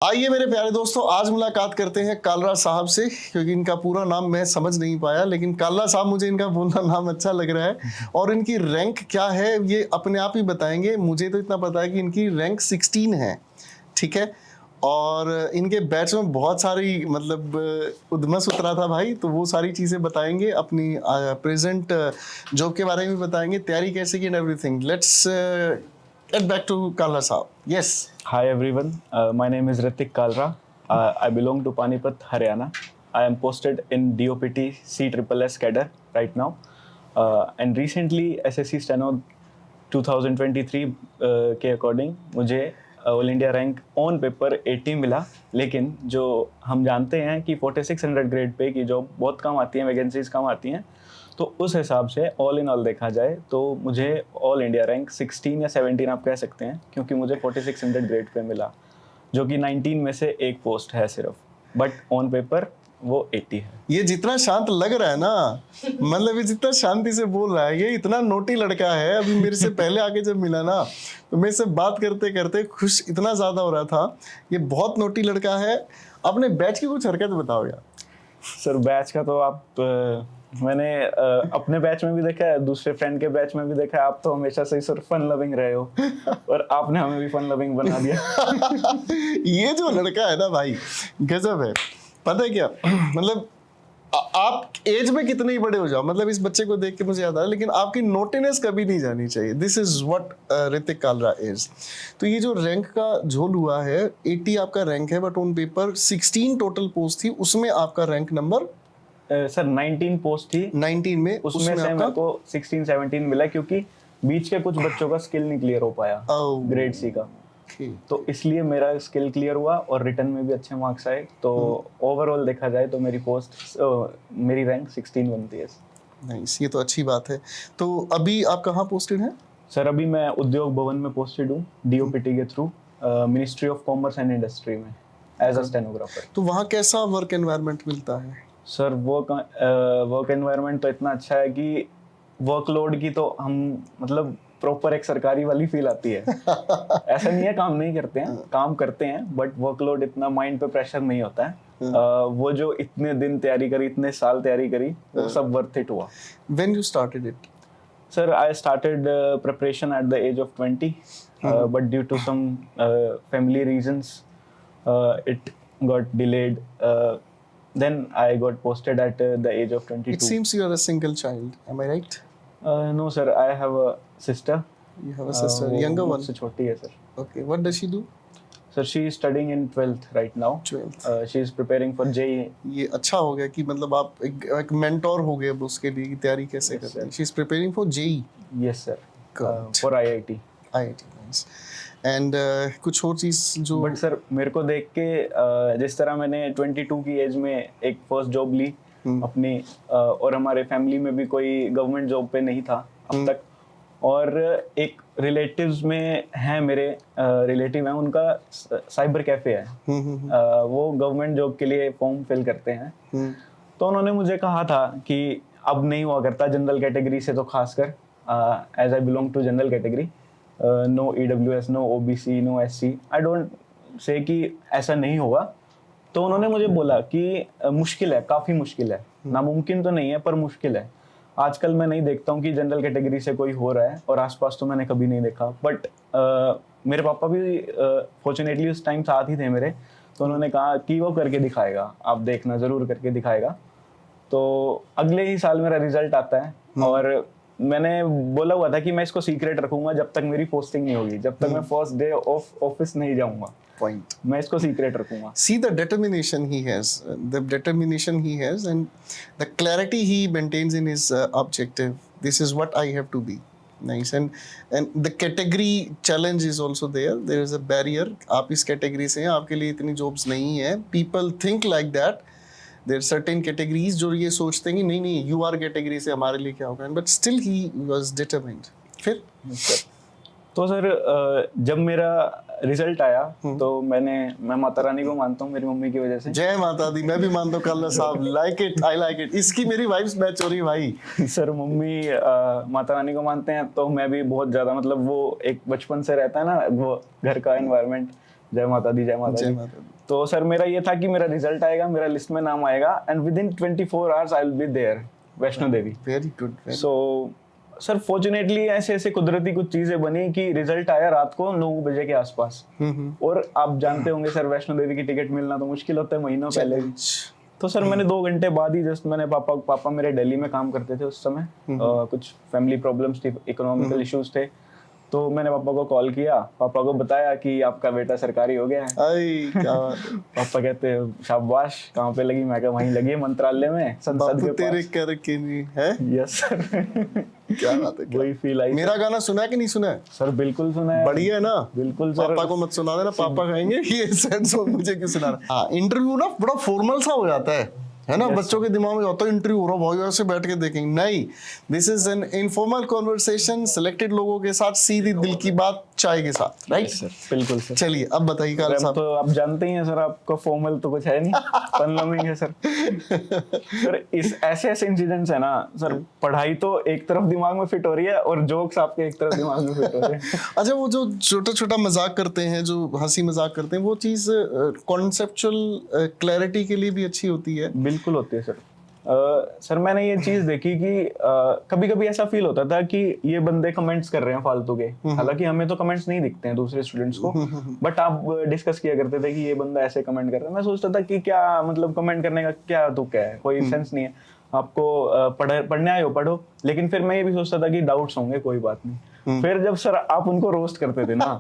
आइए मेरे प्यारे दोस्तों, आज मुलाकात करते हैं कालरा साहब से, क्योंकि इनका पूरा नाम मैं समझ नहीं पाया, लेकिन कालरा साहब मुझे इनका बोलना नाम अच्छा लग रहा है। और इनकी रैंक क्या है ये अपने आप ही बताएंगे। मुझे तो इतना पता है कि इनकी रैंक 16 है, ठीक है। और इनके बैच में बहुत सारी मतलब उधमस उतरा था भाई, तो वो सारी चीज़ें बताएंगे, अपनी प्रेजेंट जॉब के बारे में बताएंगे, तैयारी कैसे की and everything. Let's get back to Kalra साहब। Yes. Hi everyone, my name is Ritik Kalra. I belong to Panipat, Haryana. I am posted in DOPT CSSS cadre right now. And recently SSC Steno 2023 के according मुझे all India rank on paper 80 मिला, लेकिन जो हम जानते हैं कि 4600 grade pay की जॉब बहुत कम आती हैं, वैकेंसीज कम आती हैं, तो उस हिसाब से ऑल इन ऑल देखा जाए तो मुझे ऑल इंडिया रैंक 16 या 17 आप कह सकते हैं, क्योंकि मुझे 4600 ग्रेड पे मिला, जो कि 19 में से एक पोस्ट है सिर्फ, बट ऑन पेपर वो 80 है। ये जितना शांत लग रहा है ना, मतलब ये जितना शांति से बोल रहा है, ये इतना नोटी लड़का है। अभी मेरे से पहले आके जब मिला ना, तो मेरे से बात करते करते खुश इतना ज्यादा हो रहा था। ये बहुत नोटी लड़का है। अपने बैच की कुछ हरकत बताओ यार। सर बैच का तो मैंने अपने बैच में भी देखा है, दूसरे फ्रेंड के बैच में भी देखा है। आप तो हमेशा से सिर्फ फन लविंग रहे हो और आपने हमें भी फन लविंग बना दिया। ये जो लड़का है ना भाई, गजब है। पता है क्या मतलब, आप एज में कितने ही बड़े हो जाओ, मतलब इस बच्चे को देख के मुझे याद आया, लेकिन आपकी नोटीनेस कभी नहीं जानी चाहिए। This is what Hrithik Kalra is. तो ये जो रैंक का झोल हुआ है, 80 आपका रैंक है, but on paper 16 total post थी, उसमें आपका रैंक नंबर सर 19 पोस्ट थी, 19 में, उसमें से मेरे को 16-17 मिला, क्योंकि बीच के कुछ बच्चों का स्किल नहीं क्लियर हो पाया ग्रेड सी का, तो इसलिए मेरा स्किल क्लियर हुआ और रिटर्न में भी अच्छे मार्क्स आए। तो ओवरऑल देखा जाए तो मेरी रैंक 16 बनती है। नाइस, ये तो अच्छी बात है। तो अभी आप कहाँ पोस्टेड हैं? सर अभी मैं उद्योग भवन में पोस्टेड हूँ, डीओपीटी के through, ministry of commerce and industry में एज अ स्टेनोग्राफर। तो वहाँ कैसा वर्क एनवायरनमेंट मिलता है? सर वर्क एनवायरनमेंट तो इतना अच्छा है कि वर्कलोड की तो हम मतलब प्रॉपर एक सरकारी वाली फील आती है। ऐसा नहीं है काम नहीं करते हैं, काम करते हैं, बट वर्कलोड इतना माइंड पे प्रेशर नहीं होता है। वो जो इतने दिन तैयारी करी, इतने साल तैयारी करी, वो सब वर्थ इट हुआ। When you started it? Sir, I started preparation at the age of 20, but due to some family reasons, it got delayed. Then I got posted at the age of 22. It seems you are a single child, am I right? No, sir, I have a sister. You have a sister, younger one? मुझसे छोटी है sir. Okay, what does she do? Sir, she is studying in 12th right now. 12th. She is preparing for JEE. ये अच्छा हो गया कि मतलब आप एक मेंटोर हो गए अब उसके लिए, तैयारी कैसे करते हैं। She is preparing for JEE. Yes sir. Good. For IIT. IIT, nice. And कुछ और चीज जो बट सर मेरे को देख के जिस तरह मैंने 22 की एज में एक फर्स्ट जॉब ली अपनी, और हमारे फैमिली में भी कोई गवर्नमेंट जॉब पे नहीं था अब तक, और एक रिलेटिव्स में है, मेरे रिलेटिव हैं, उनका साइबर कैफे है, वो गवर्नमेंट जॉब के लिए फॉर्म फिल करते हैं। तो उन्होंने मुझे कहा था कि अब नहीं हुआ करता जनरल कैटेगरी से, तो खासकर as I belong to general category, no EWS, no OBC, no SC, I don't say कि ऐसा नहीं होगा। तो उन्होंने मुझे बोला कि मुश्किल है, काफ़ी मुश्किल है, नामुमकिन तो नहीं है पर मुश्किल है। आजकल मैं नहीं देखता हूँ कि जनरल कैटेगरी से कोई हो रहा है, और आसपास तो मैंने कभी नहीं देखा। बट मेरे पापा भी फॉर्चुनेटली उस टाइम साथ ही थे मेरे, तो उन्होंने कहा कि वो करके दिखाएगा, आप देखना, ज़रूर करके दिखाएगा। तो अगले ही साल मेरा रिजल्ट आता है, और मैंने बोला हुआ था कि मैं इसको सीक्रेट रखूंगा जब तक मेरी पोस्टिंग नहीं होगी, जब तक मैं फर्स्ट डे ऑफ ऑफिस नहीं जाऊंगा। Point. मैं इसको सीक्रेट रखूंगा। See the determination he has, and the clarity he maintains in his objective. This is what I have to be. Nice. And the category challenge is also there. There is a barrier. आप इस category से हैं, आपके लिए इतनी jobs नहीं है. People think like that. There are certain categories जो ये सोचते हैं कि नहीं UR category से हमारे लिए क्या होगा, but still he was determined. फिर तो सर जब मेरा रिजल्ट आया तो मैं माता रानी को मानता हूँ, मेरी मम्मी की वजह से। जय माता दी। मैं भी मानता हूँ कालरा साहब, like it, I like it. इसकी मेरी वाइब्स मैच हो रही भाई। सर मम्मी माता रानी को मानते हैं, तो मैं भी बहुत ज़्यादा, मतलब वो एक बचपन से रहता है ना वो घर का एनवायरनमेंट, जय माता दी, जय माता जय दी। माता दी। तो सर मेरा ये था कि मेरा रिजल्ट आएगा, मेरा लिस्ट में नाम आएगा and within 24 hours I will be there Vaishno Devi. Very good. So sir fortunately ऐसे ऐसे कुदरती कुछ चीजें बनी कि रिजल्ट आया रात को 9 बजे के आसपास। और आप जानते होंगे सर वैष्णो देवी की टिकट मिलना तो मुश्किल होता है महीनों पहले। तो सर मैंने 2 घंटे बाद ही जस्ट मैंने पापा मेरे दिल्ली में काम करते थे उस समय, कुछ फैमिली प्रॉब्लम्स थी, इकोनॉमिकल इश्यूज थे, तो मैंने पापा को कॉल किया, पापा को बताया कि आपका बेटा सरकारी हो गया है। क्या बात है। पापा कहते हैं शाबाश, कहाँ पे लगी? मैं कहा वहीं लगी है मंत्रालय में, संसद बापू के तेरे पास। करके नहीं है। Yes sir. क्या बात है। वही फील आई। मेरा गाना सुना है कि नहीं सुना है? सर बिल्कुल सुना है। बढ़िया है ना? बिल्कुल सर। पापा को मत सुना देना, पापा कहेंगे ये सैड सॉन्ग मुझे क्यों सुना रहा है। हाँ, इंटरव्यू ना बड़ा फॉर्मल सा हो जाता है ना? बच्चों के दिमाग में होता है इंटरव्यू हो रहा भाई ऐसे बैठ के देखेंगे, नहीं, this is an informal conversation, selected लोगों के साथ, सीधी दिल की बात चाय के साथ, राइट सर बिल्कुल सर। चलिए अब बताइए काला अब साहब। तो आप जानते ही हैं सर, आपका फॉर्मल तो कुछ है नहीं, फन लविंग है सर। सर इस ऐसे ऐसे इंसिडेंट्स है ना सर, पढ़ाई तो एक तरफ दिमाग में फिट हो रही है और जोक्स आपके एक तरफ दिमाग में फिट हो रहे हैं। अच्छा, वो जो छोटा छोटा मजाक करते हैं, जो हंसी मजाक करते हैं, वो चीज कॉन्सेप्चुअल क्लैरिटी के लिए भी अच्छी होती है। बिल्कुल होती है सर। सर मैंने ये चीज देखी कि कभी कभी ऐसा फील होता था कि ये बंदे कमेंट्स कर रहे हैं फालतू के, हालांकि हमें तो कमेंट्स नहीं दिखते हैं दूसरे स्टूडेंट्स को, बट आप डिस्कस किया करते थे कि ये बंदा ऐसे कमेंट कर रहा है। मैं सोचता था कि क्या मतलब कमेंट करने का क्या तुक है, कोई सेंस नहीं है। आपको पढ़ने आए हो पढ़ो, लेकिन फिर मैं ये भी सोचता था कि डाउट्स होंगे, कोई बात नहीं। फिर जब सर आप उनको रोस्ट करते थे ना,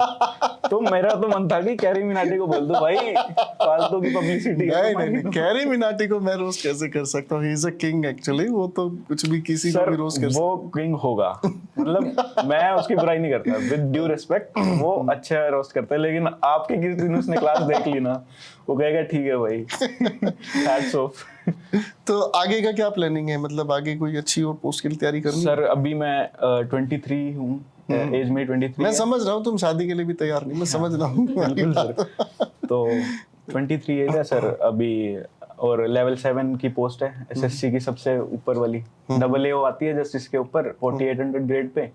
तो मेरा तो मन था कि कैरी मिनाटी को बोल दो भाई, फालतू की पब्लिसिटी। नहीं, कैरी मिनाटी को मैं रोस्ट कैसे कर सकता हूँ? He is a king actually, वो तो कुछ भी किसी को भी रोस्ट कर सकता है। वो किंग होगा, मतलब मैं उसकी बुराई नहीं करता, विद ड्यू रिस्पेक्ट, वो अच्छा रोस्ट करता है, लेकिन आपके किसी दिन उसने क्लास देख ली ना, वो कहेगा ठीक है भाई, हैट्स ऑफ। तो आगे का क्या प्लानिंग है? मतलब आगे कोई अच्छी और पोस्ट के लिए तैयारी करनी है? सर अभी मैं 23 हूँ, एज में 23 मैं है। समझ रहा हूँ तुम शादी के लिए भी तैयार नहीं, मैं समझ रहा हूँ। बिल्कुल सर। तो 23 एज है सर अभी, और लेवल 7 की पोस्ट है, एसएससी की सबसे ऊपर वाली, AA आती है जस्ट इसके ऊपर 4800 ग्रेड पे,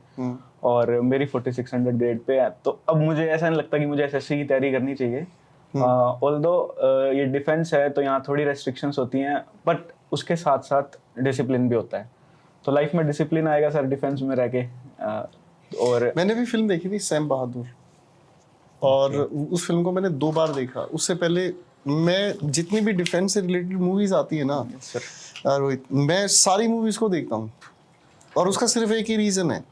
और मेरी 4600 ग्रेड पे है। तो अब मुझे ऐसा नहीं लगता कि मुझे एसएससी की तैयारी करनी चाहिए। ऑल्दो ये डिफेंस है तो यहाँ थोड़ी रेस्ट्रिक्शंस होती हैं, बट उसके साथ साथ डिसिप्लिन भी होता है, तो लाइफ में डिसिप्लिन आएगा सर डिफेंस में रह के। और मैंने भी फिल्म देखी थी सैम बहादुर, और उस फिल्म को मैंने 2 बार देखा। उससे पहले मैं जितनी भी डिफेंस से रिलेटेड मूवीज आती है ना रोहित, मैं सारी मूवीज को देखता हूँ, और उसका सिर्फ एक ही रीजन है,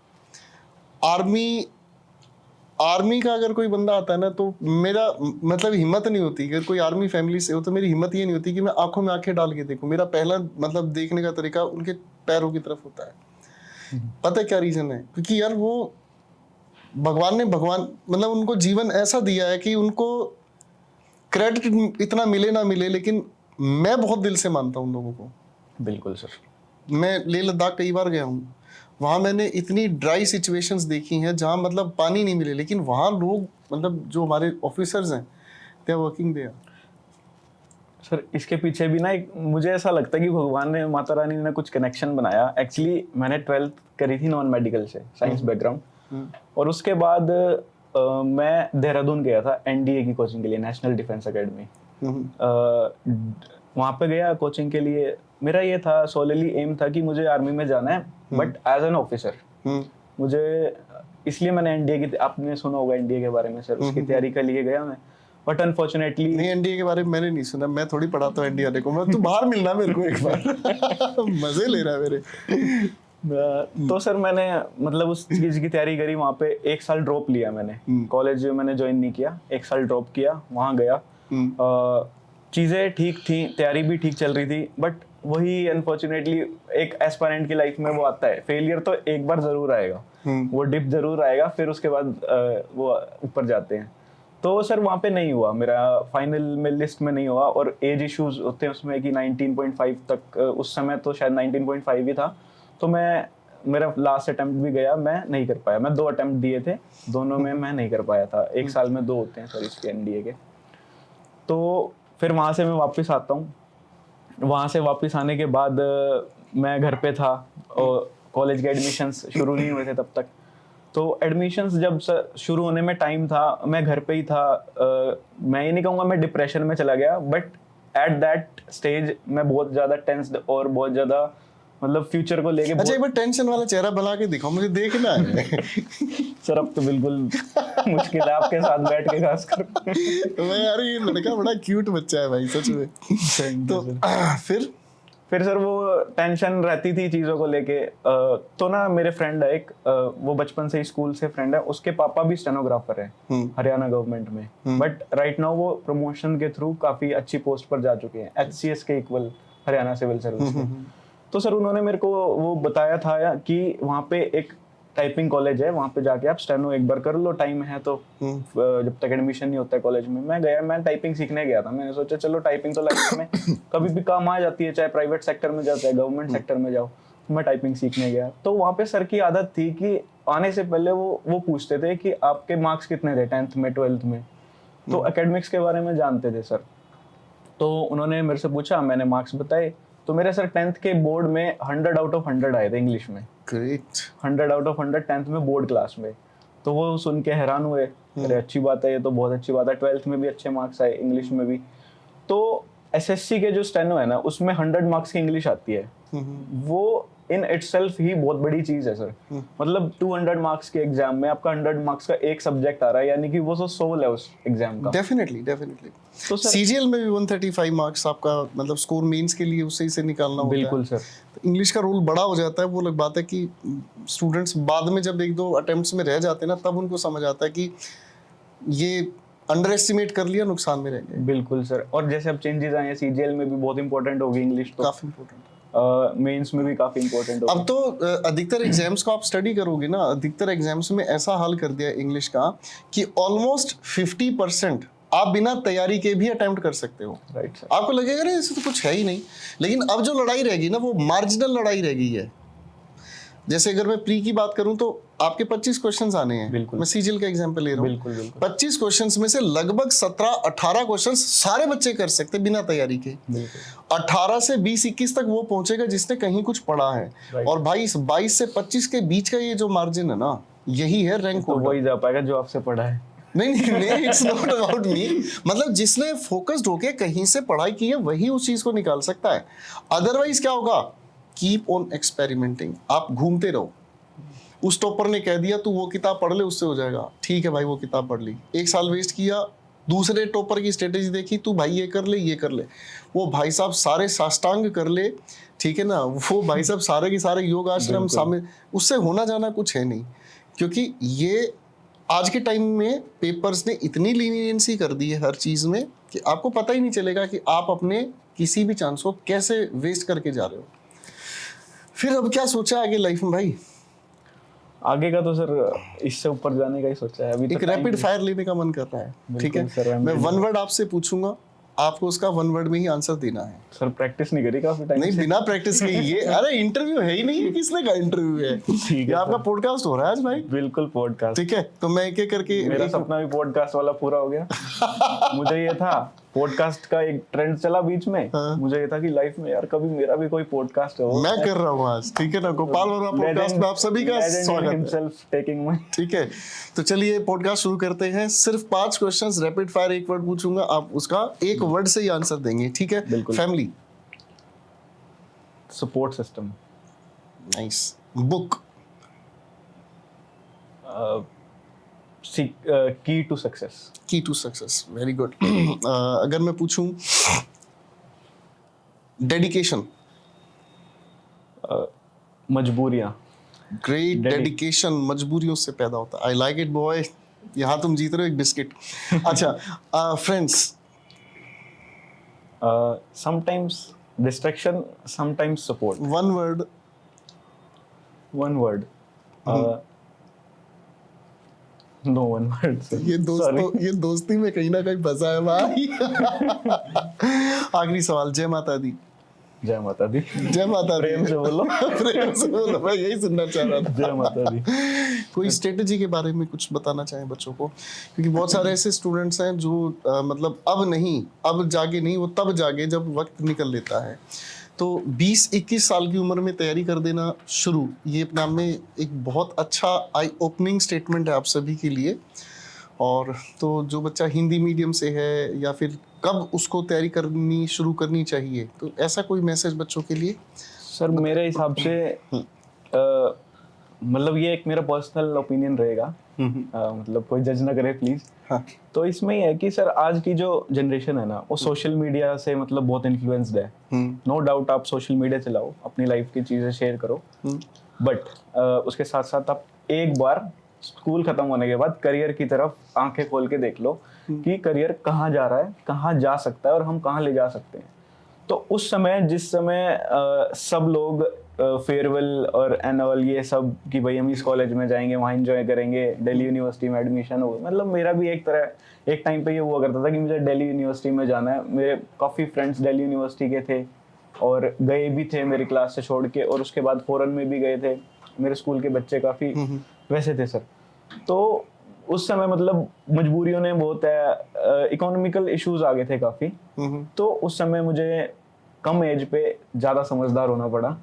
आर्मी का अगर कोई बंदा आता है ना, तो मेरा मतलब हिम्मत नहीं होती, अगर कोई आर्मी फैमिली से हो तो मेरी हिम्मत ये नहीं होती कि मैं आंखों में आंखें डाल के देखूं। मेरा पहला मतलब देखने का तरीका उनके पैरों की तरफ होता है। पता है क्या रीजन है? क्योंकि यार वो भगवान मतलब उनको जीवन ऐसा दिया है कि उनको क्रेडिट इतना मिले ना मिले, लेकिन मैं बहुत दिल से मानता हूँ उन लोगों को। बिल्कुल सर। मैं लेह लद्दाख कई बार गया हूँ, वहाँ मैंने इतनी ड्राई सिचुएशंस देखी हैं जहाँ मतलब पानी नहीं मिले, लेकिन वहाँ लोग मतलब जो हमारे ऑफिसर्स हैं, they are working there. Sir इसके पीछे भी ना एक मुझे ऐसा लगता है कि भगवान ने, माता रानी ने कुछ कनेक्शन बनाया। एक्चुअली मैंने 12th करी थी नॉन मेडिकल से, साइंस बैकग्राउंड, और उसके बाद मैं देहरादून गया था एनडीए की कोचिंग के लिए, नेशनल डिफेंस एकेडमी। वहाँ पे गया कोचिंग के लिए, मेरा ये था सोलली एम था कि मुझे आर्मी में जाना है, बट एज एन ऑफिसर। मुझे इसलिए मैंने एनडीए की, आपने सुना होगा एनडीए के बारे में सर, उसकी तैयारी के लिए गया मैं, बट अनफॉर्चुनेटली नहीं, एनडीए के बारे में मैंने नहीं सुना, मैं थोड़ी पढ़ाता हूँ एनडीए वाले को। मैं तू बाहर मिलना मेरे को एक बार। मजे ले रहा है मेरे। तो सर मैंने मतलब उस चीज की तैयारी करी, वहाँ पे 1 साल ड्रॉप लिया मैंने, कॉलेज मैंने ज्वाइन नहीं किया, 1 साल ड्रॉप किया, वहाँ गया। चीजें ठीक थी, तैयारी भी ठीक चल रही थी, बट वही अनफॉर्चुनेटली एक एस्पायरेंट की लाइफ में वो आता है, फेलियर तो एक बार जरूर आएगा, वो डिप जरूर आएगा, फिर उसके बाद वो ऊपर जाते हैं। तो सर वहाँ पे नहीं हुआ मेरा, फाइनल में लिस्ट में नहीं हुआ, और एज इश्यूज होते हैं उसमें कि 19.5 तक, उस समय तो शायद 19.5 ही था, तो मेरा लास्ट अटेम्प्ट भी गया, मैं नहीं कर पाया। मैं 2 अटेम्प्ट दिए थे, दोनों में मैं नहीं कर पाया था। 1 साल में 2 होते हैं सर इसके एनडीए के। तो फिर वहाँ से मैं वापस आता हूँ, वहाँ से वापस आने के बाद मैं घर पे था, और कॉलेज के एडमिशन्स शुरू नहीं हुए थे तब तक। तो एडमिशन्स जब शुरू होने में टाइम था, मैं घर पे ही था। मैं ये नहीं कहूँगा मैं डिप्रेशन में चला गया, बट एट दैट स्टेज मैं बहुत ज़्यादा टेंस्ड और बहुत ज़्यादा मतलब फ्यूचर को लेके अच्छा, एक बार टेंशन वाला चेहरा बना के दिखाओ, मुझे देखना है। सर अब तो बिल्कुल मुश्किल है आपके साथ बैठ के खास कर। मैं यार ये लड़का बड़ा क्यूट बच्चा है भाई, सच में। तो फिर सर वो टेंशन रहती थी चीज़ों को लेके। तो ना मेरे फ्रेंड है एक, वो बचपन से ही स्कूल से फ्रेंड है, उसके पापा भी स्टेनोग्राफर है हरियाणा गवर्नमेंट में, बट राइट नाउ वो प्रमोशन के थ्रू काफ़ी अच्छी पोस्ट पर जा चुके हैं, HCS के इक्वल हरियाणा सिविल सर्विस के। तो सर उन्होंने मेरे को वो बताया था कि वहाँ पे एक टाइपिंग कॉलेज है, वहाँ पे जाके आप स्टेनो एक बार कर लो, टाइम है तो, जब तक एडमिशन नहीं होता है कॉलेज में। मैं गया, मैं टाइपिंग सीखने गया था। मैंने सोचा चलो टाइपिंग तो लाइफ में कभी भी काम आ जाती है, चाहे प्राइवेट सेक्टर में जाओ चाहे गवर्नमेंट सेक्टर में जाओ। मैं टाइपिंग सीखने गया, तो वहाँ पे सर की आदत थी कि आने से पहले वो पूछते थे कि आपके मार्क्स कितने थे 10th में 12th में, तो एकेडमिक्स के बारे में जानते थे सर। तो उन्होंने मेरे से पूछा, मैंने मार्क्स बताए, तो मेरे सर 10th के बोर्ड में 100 आउट ऑफ 100 आए थे इंग्लिश में। ग्रेट। 100 आउट ऑफ 100 10th में बोर्ड क्लास में। तो वो सुन के हैरान हुए, अरे अच्छी बात है, ये तो बहुत अच्छी बात है। 12th में भी अच्छे मार्क्स आए इंग्लिश में भी। तो SSC के जो स्टेनो है ना, उसमें 100 मार्क्स की इंग्लिश आती है, वो इन इटसेल्फ ही बहुत बड़ी चीज है सर। मतलब 200 मार्क्स के एग्जाम में आपका 100 मार्क्स का एक सब्जेक्ट आ रहा है, यानी कि वो तो सोल है उस एग्जाम का। डेफिनेटली। तो CGL में भी 135 मार्क्स आपका मतलब स्कोर मेंस के लिए उससे ही से निकालना होता है। बिल्कुल सर। तो इंग्लिश का रोल बड़ा हो जाता है। वो अलग बात है कि स्टूडेंट्स बाद में जब 1-2 अटेम्प्ट्स में रह जाते हैं ना, तब उनको समझ आता है कि ये अंडर एस्टिमेट कर लिया, नुकसान में रह गए। बिल्कुल सर। और जैसे अब चेंजेस आए हैं, CGL में भी बहुत इंपॉर्टेंट होगी इंग्लिश, तो काफी इंपॉर्टेंट, मेंस में भी काफी इंपॉर्टेंट होगी। अब तो अधिकतर एग्जाम्स को आप स्टडी करोगे ना, अधिकतर एग्जाम्स में ऐसा हाल कर दिया इंग्लिश का कि ऑलमोस्ट 50% आप बिना तैयारी के भी अटेम्प्ट कर सकते हो। Right sir. आपको लगेगा ना इससे तो कुछ है ही नहीं, लेकिन अब जो लड़ाई रहेगी ना, वो मार्जिनल लड़ाई रह गई है। जैसे अगर मैं प्री की बात करूं तो आपके 25 क्वेश्चंस आने हैं। बिल्कुल। मैं CGL का एग्जांपल ले रहा हूं। बिल्कुल बिल्कुल। 25 क्वेश्चंस में से लगभग 17-18 क्वेश्चंस सारे बच्चे कर सकते हैं बिना तैयारी के। 18 से 20-21 तक वो पहुंचेगा जिसने कहीं कुछ पढ़ा है। और 22 से 25 के बीच का ये जो मार्जिन है ना, यही है रैंक तो वही जा पाएगा जो आपसे पढ़ा है। नहीं, इट्स नॉट अबाउट मी। मतलब जिसने फोकस्ड होके कहीं से पढ़ाई की है वही उस चीज को निकाल सकता है। अदरवाइज क्या होगा, कीप ऑन एक्सपेरिमेंटिंग। आप घूमते रहो। उस टॉपर ने कह दिया तू वो किताब पढ़ ले, उससे हो जाएगा, ठीक है भाई वो किताब पढ़ ली, 1 साल वेस्ट किया। दूसरे टॉपर की स्ट्रेटेजी देखी, तू भाई ये कर ले, वो भाई साहब सारे साष्टांग कर ले, ठीक है ना, वो भाई साहब सारे के सारे योग आश्रम सामने, उससे होना जाना कुछ है नहीं। क्योंकि ये आज के टाइम में पेपर्स ने इतनी लीनियंसी कर दी है हर चीज में कि आपको पता ही नहीं चलेगा कि आप अपने किसी भी चांस को कैसे वेस्ट करके जा रहे हो। फिर अब क्या सोचा आगे लाइफ में भाई? आगे का तो सर इससे ऊपर जाने का ही सोचा है अभी। एक रैपिड फायर लेने का मन कर रहा है, ठीक है? मैं 1 वर्ड आपसे पूछूंगा, आपको उसका 1 वर्ड में ही आंसर देना है। सर प्रैक्टिस नहीं करी काफी टाइम नहीं, बिना प्रैक्टिस के ये अरे इंटरव्यू है ही नहीं, किसने का इंटरव्यू है? ठीक ये है आपका पॉडकास्ट हो रहा है आज भाई। बिल्कुल पॉडकास्ट, ठीक है, तो मैं एक करके मेरा सपना भी पॉडकास्ट वाला पूरा हो गया। मुझे ये था, पॉडकास्ट का एक ट्रेंड चला बीच में, मुझे ये था कि लाइफ में यार कभी मेरा भी कोई पॉडकास्ट हो। मैं कर रहा हूँ आज, ठीक है ना? गोपाल वर्मा पॉडकास्ट में आप सभी का स्वागत है। ठीक है, तो चलिए पॉडकास्ट शुरू करते हैं। सिर्फ 5 क्वेश्चंस रैपिड फायर, 1 वर्ड पूछूंगा, आप उसका 1 वर्ड से ही आंसर देंगे, ठीक है? बिल्कुल। Family, support system, nice. Book, की टू सक्सेस, की टू सक्सेस, वेरी गुड। अगर मैं पूछूं डेडिकेशन, मजबूरियां, ग्रेट। डेडिकेशन मजबूरियों से पैदा होता है। आई लाइक इट बॉय, यहाँ तुम जीत रहे हो एक बिस्किट। अच्छा, friends, sometimes distraction, sometimes support. 1 word, 1 word, no 1 word. ये दोस्ती में कहीं ना कहीं फंसा है भाई। आखिरी सवाल, जय माता दी। जय माता दी। जय माता दी। प्रेम से बोलो। प्रेम से बोलो, मैं यही सुनना चाह रहा था। जय माता दी। कोई स्ट्रेटेजी के बारे में कुछ बताना चाहें बच्चों को, क्योंकि बहुत सारे ऐसे स्टूडेंट्स हैं जो मतलब अब जागे नहीं, वो तब जागे जब वक्त निकल लेता है। तो 20-21 साल की उम्र में तैयारी कर देना शुरू, ये अपने आप में एक बहुत अच्छा आई ओपनिंग स्टेटमेंट है आप सभी के लिए। और तो जो बच्चा हिंदी मीडियम से है या फिर कब उसको तैयारी करनी शुरू करनी चाहिए, तो ऐसा कोई मैसेज बच्चों के लिए? सर मेरे हिसाब से मतलब ये एक मेरा पर्सनल ओपिनियन रहेगा, मतलब कोई जज ना करे प्लीज। हाँ। तो इसमें ये है कि सर आज की जो जनरेशन है ना वो सोशल मीडिया से मतलब बहुत इन्फ्लुएंस्ड है। नो डाउट आप सोशल मीडिया चलाओ, अपनी लाइफ की चीजें शेयर करो, बट उसके साथ साथ आप एक बार स्कूल खत्म होने के बाद करियर की तरफ आंखें खोल के देख लो कि करियर कहाँ जा रहा है, कहाँ जा सकता है और हम कहाँ ले जा सकते हैं। तो उस समय जिस समय सब लोग फेयरवेल और एनुअल ये सब कि भाई हम इस कॉलेज में जाएंगे, वहाँ एंजॉय करेंगे, दिल्ली यूनिवर्सिटी में एडमिशन हो, मतलब मेरा भी एक टाइम पे ये हुआ करता था कि मुझे दिल्ली यूनिवर्सिटी में जाना है। मेरे काफ़ी फ्रेंड्स दिल्ली यूनिवर्सिटी के थे और गए भी थे मेरी क्लास से छोड़ के, और उसके बाद फॉरेन में भी गए थे। मेरे स्कूल के बच्चे काफ़ी वैसे थे सर। तो उस समय मतलब मजबूरियों ने बहुत इकोनॉमिकल इश्यूज आ गए थे काफ़ी। तो उस समय मुझे कम एज पे ज़्यादा समझदार होना पड़ा,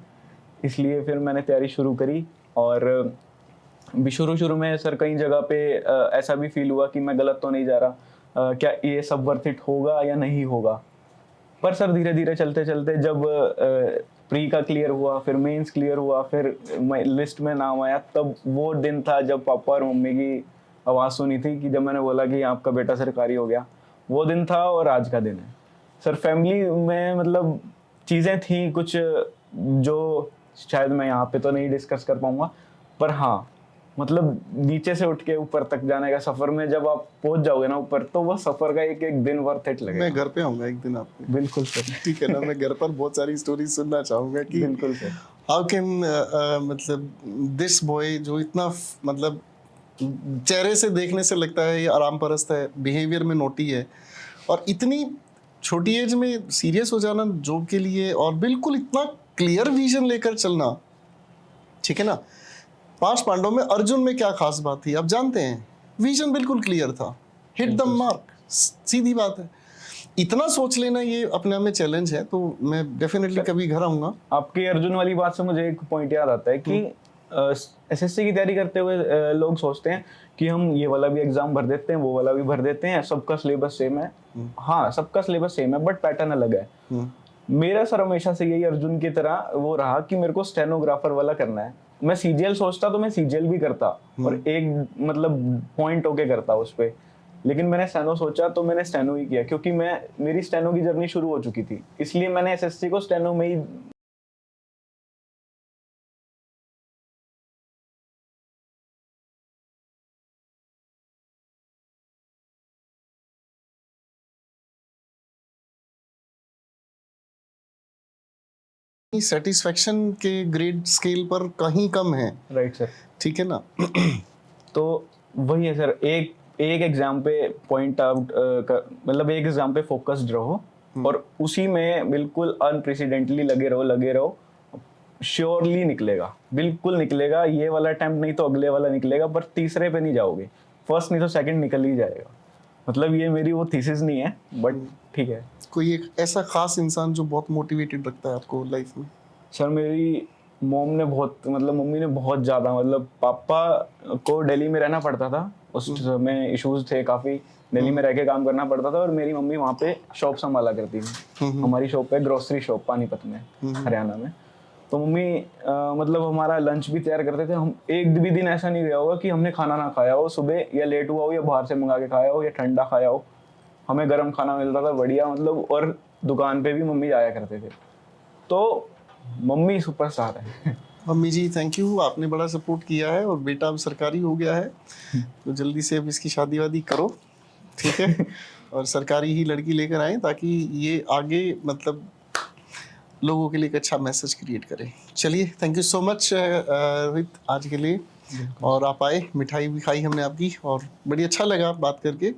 इसलिए फिर मैंने तैयारी शुरू करी। और भी शुरू में सर कई जगह पे ऐसा भी फील हुआ कि मैं गलत तो नहीं जा रहा, क्या ये सब वर्थ इट होगा या नहीं होगा। पर सर धीरे धीरे चलते चलते जब प्री का क्लियर हुआ, फिर मेंस क्लियर हुआ, फिर लिस्ट में नाम आया, तब वो दिन था जब पापा और मम्मी की आवाज़ सुनी थी कि जब मैंने बोला कि आपका बेटा सरकारी हो गया। वो दिन था और आज का दिन है सर। फैमिली में मतलब चीज़ें थी कुछ जो शायद मैं यहाँ पे तो नहीं डिस्कस कर पाऊंगा, पर हाँ मतलब नीचे से उठ के ऊपर तक जाने का सफर में जब आप पहुंच जाओगे ना ऊपर, तो वो सफर का एक एक दिन वर्थ इट लगेगा। मैं घर पे आऊंगा एक दिन आपके। बिल्कुल सर। ठीक है ना, मैं घर पर बहुत सारी स्टोरी सुनना चाहूंगा कि बिल्कुल सर। हाउ कैन मतलब दिस बॉय जो इतना मतलब चेहरे से देखने से लगता है ये आराम परस्त है, बिहेवियर में नोटी है, और इतनी छोटी एज में सीरियस हो जाना जॉब के लिए, और बिल्कुल इतना क्लियर विजन लेकर चलना। ठीक है ना, 5 पांडवों में अर्जुन में क्या खास बात थी आप जानते हैं? विजन बिल्कुल क्लियर था, हिट द मार्क, सीधी बात है। इतना सोच लेना ये अपने आप में चैलेंज है। तो मैं डेफिनेटली कभी घर आऊंगा। आपकी अर्जुन वाली बात से मुझे एक पॉइंट याद आता है कि एसएससी की तैयारी करते हुए लोग सोचते हैं कि हम ये वाला भी एग्जाम भर देते हैं, वो वाला भी भर देते हैं, सबका सिलेबस सेम है। हाँ सबका सिलेबस सेम है, बट पैटर्न अलग है। मेरा सर हमेशा से यही अर्जुन की तरह वो रहा कि मेरे को स्टेनोग्राफर वाला करना है। मैं सीजीएल सोचता तो मैं सीजीएल भी करता, और एक मतलब पॉइंट होके करता उस पे, लेकिन मैंने स्टेनो सोचा तो मैंने स्टेनो ही किया, क्योंकि मेरी स्टेनो की जर्नी शुरू हो चुकी थी, इसलिए मैंने एसएससी को स्टेनो में ही सेटिस्फेक्शन के ग्रेड स्केल पर कहीं कम है। Right sir. ठीक है ना। तो वही है सर, एक एग्जाम पे पॉइंट आउट मतलब एक एग्जाम पे फोकस्ड रहो और उसी में बिल्कुल अनप्रेसिडेंटली लगे रहो, श्योरली निकलेगा, बिल्कुल निकलेगा। ये वाला अटेम्प्ट नहीं तो अगले वाला निकलेगा, पर तीसरे पे नहीं जाओगे, फर्स्ट नहीं तो सेकंड निकल ही जाएगा। मतलब ये मेरी वो थीसिस नहीं है, बट ठीक है। कोई एक ऐसा खास इंसान जो बहुत मोटिवेटेड रखता है आपको लाइफ में? सर मेरी मॉम ने बहुत, मतलब मम्मी ने बहुत ज़्यादा, मतलब पापा को दिल्ली में रहना पड़ता था, उस समय इश्यूज थे काफ़ी, दिल्ली में रह के काम करना पड़ता था, और मेरी मम्मी वहाँ पे शॉप संभाला करती थी। हमारी शॉप है ग्रोसरी शॉप पानीपत में, हरियाणा में। तो मम्मी मतलब हमारा लंच भी तैयार करते थे। हम एक भी दिन ऐसा नहीं गया होगा कि हमने खाना ना खाया हो, सुबह या लेट हुआ हो या बाहर से मंगा के खाया हो या ठंडा खाया हो, हमें गर्म खाना मिलता था बढ़िया, मतलब। और दुकान पे भी मम्मी जाया करते थे। तो मम्मी सुपरस्टार है। मम्मी जी थैंक यू, आपने बड़ा सपोर्ट किया है, और बेटा अब सरकारी हो गया है, तो जल्दी से अब इसकी शादी वादी करो, ठीक है, और सरकारी ही लड़की लेकर आए, ताकि ये आगे मतलब लोगों के लिए एक अच्छा मैसेज क्रिएट करे। चलिए, thank you so much Rohit आज के लिए, और आप आए, मिठाई भी खाई हमने आपकी, और बड़ी अच्छा लगा बात करके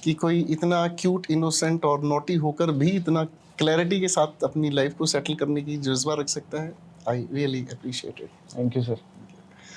कि कोई इतना क्यूट, इनोसेंट और नोटी होकर भी इतना क्लैरिटी के साथ अपनी लाइफ को सेटल करने की जज्बा रख सकता है। I really appreciate it. Thank you sir.